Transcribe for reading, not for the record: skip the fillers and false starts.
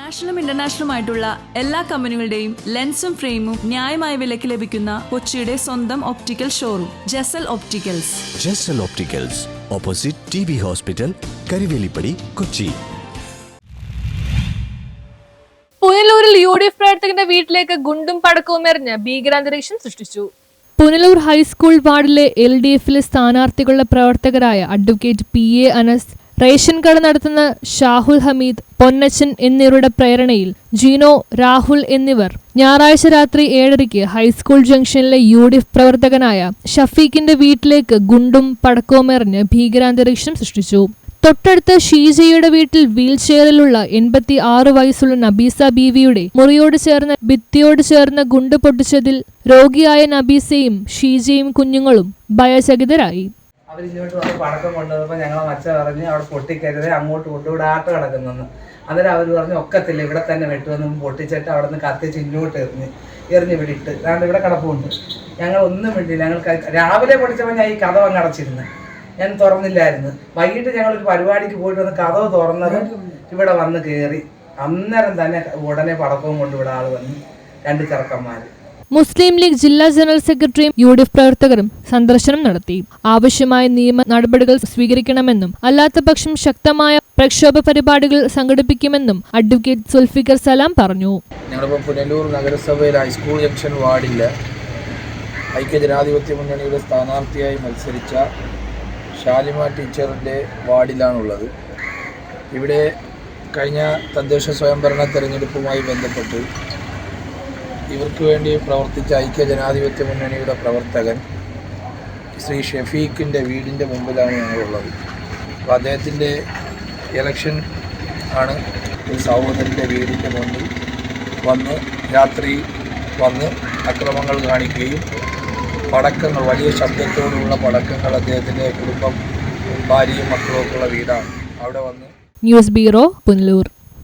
നാഷണലും ഇന്റർനാഷണലുമായിട്ടുള്ള എല്ലാ കമ്പനികളുടെയും ലെൻസും ഫ്രെയിമും ന്യായമായ വിലയ്ക്ക് ലഭിക്കുന്ന കൊച്ചിയുടെ സ്വന്തം optical showroom Jesal opticals. Jesal opticals, opposite TB hospital, Karivelippady, Kochi. പുനലൂരിൽ UDF പ്രവർത്തകന്റെ വീട്ടിലേക്ക് ഗുണ്ടും പടക്കവും എറിഞ്ഞ് ഭീകരാന്തരീക്ഷം സൃഷ്ടിച്ചു. പുനലൂർ ഹൈസ്കൂൾ വാർഡിലെ LDFിലെ സ്ഥാനാർത്ഥികളുടെ പ്രവർത്തകരായ അഡ്വക്കേറ്റ് PA അനസ്, റേഷൻ കട നടത്തുന്ന ഷാഹുൽ ഹമീദ്, പൊന്നച്ചൻ എന്നിവരുടെ പ്രേരണയിൽ ജീനോ, രാഹുൽ എന്നിവർ ഞായറാഴ്ച രാത്രി 7:30 ഹൈസ്കൂൾ ജംഗ്ഷനിലെ UDF പ്രവർത്തകനായ ഷഫീഖിന്റെ വീട്ടിലേക്ക് ഗുണ്ടും പടക്കവും എറിഞ്ഞ് ഭീകരാന്തരീക്ഷം സൃഷ്ടിച്ചു. തൊട്ടടുത്ത ഷീജയുടെ വീട്ടിൽ വീൽ ചെയറിലുള്ള 86 വയസ്സുള്ള നബീസ ബീവിയുടെ മുറിയോട് ചേർന്ന ഭിത്തിയോട് ചേർന്ന് ഗുണ്ട് പൊട്ടിച്ചതിൽ രോഗിയായ നബീസയും ഷീജയും കുഞ്ഞുങ്ങളും ഭയചകിതരായി. അവരിങ്ങോട്ട് വന്ന് പടക്കം കൊണ്ടുവന്നപ്പോൾ ഞങ്ങളെ മച്ച പറഞ്ഞ് അവിടെ പൊട്ടിക്കരുത്, അങ്ങോട്ട് കൊണ്ടുവിടെ ആട്ട് കിടക്കുന്നെന്ന്. അന്നേരം അവർ പറഞ്ഞു ഒക്കത്തില്ല, ഇവിടെ തന്നെ വെട്ടുവെന്നും പൊട്ടിച്ചിട്ട് അവിടെ നിന്ന് കത്തിച്ച് ഇങ്ങോട്ട് എറിഞ്ഞ് വിടിട്ട് കാരണം ഇവിടെ കിടപ്പുണ്ട്. ഞങ്ങൾ ഒന്നും വേണ്ടിയില്ല. ഞങ്ങൾക്ക് രാവിലെ പൊടിച്ചപ്പോൾ ഞാൻ ഈ കഥ അടച്ചിരുന്നു, ഞാൻ തുറന്നില്ലായിരുന്നു. വൈകിട്ട് ഞങ്ങളൊരു പരിപാടിക്ക് പോയിട്ട് വന്ന് കഥ തുറന്നത് ഇവിടെ വന്ന് കയറി. അന്നേരം തന്നെ ഉടനെ പടക്കവും കൊണ്ട് ഇവിടെ ആൾ വന്ന് 2 ചെറുക്കന്മാർ. മുസ്ലിം ലീഗ് ജില്ലാ ജനറൽ സെക്രട്ടറിയും UDF പ്രവർത്തകരും സന്ദർശനം നടത്തി. ആവശ്യമായ നിയമ നടപടികൾ സ്വീകരിക്കണമെന്നും അല്ലാത്തപക്ഷം ശക്തമായ പ്രക്ഷോഭ പരിപാടികൾ സംഘടിപ്പിക്കുമെന്നും അഡ്വക്കേറ്റ് സുൽഫിക്കർ സലാം പറഞ്ഞു. ഞങ്ങളിപ്പോൾ പുനലൂർ നഗരസഭയിൽ ഹൈസ്കൂൾ ജംഗ്ഷൻ വാർഡിലെ ഐക്യജനാധിപത്യ മുന്നണിയുടെ സ്ഥാനാർത്ഥിയായി മത്സരിച്ച ഷാലിമ ടീച്ചറിൻ്റെ വാർഡിലാണുള്ളത്. ഇവിടെ കഴിഞ്ഞ തദ്ദേശ സ്വയംഭരണ തെരഞ്ഞെടുപ്പുമായി ബന്ധപ്പെട്ട് ഇവർക്ക് വേണ്ടി പ്രവർത്തിച്ച ഐക്യജനാധിപത്യ മുന്നണിയുടെ പ്രവർത്തകൻ ശ്രീ ഷഫീഖിൻ്റെ വീടിൻ്റെ മുമ്പിലാണ് ഞങ്ങളുള്ളത്. അപ്പോൾ അദ്ദേഹത്തിൻ്റെ ഇലക്ഷൻ ആണ് ഈ സഹോദരൻ്റെ വീടിൻ്റെ മുന്നിൽ വന്ന് രാത്രി വന്ന് അക്രമങ്ങൾ കാണിക്കുകയും പടക്കങ്ങൾ, വലിയ ശബ്ദത്തോടുള്ള പടക്കങ്ങൾ, അദ്ദേഹത്തിൻ്റെ കുടുംബം, ഭാര്യയും മക്കളും ഒക്കെയുള്ള വീടാണ്. അവിടെ വന്ന് ന്യൂസ് ബ്യൂറോ, പുനലൂർ.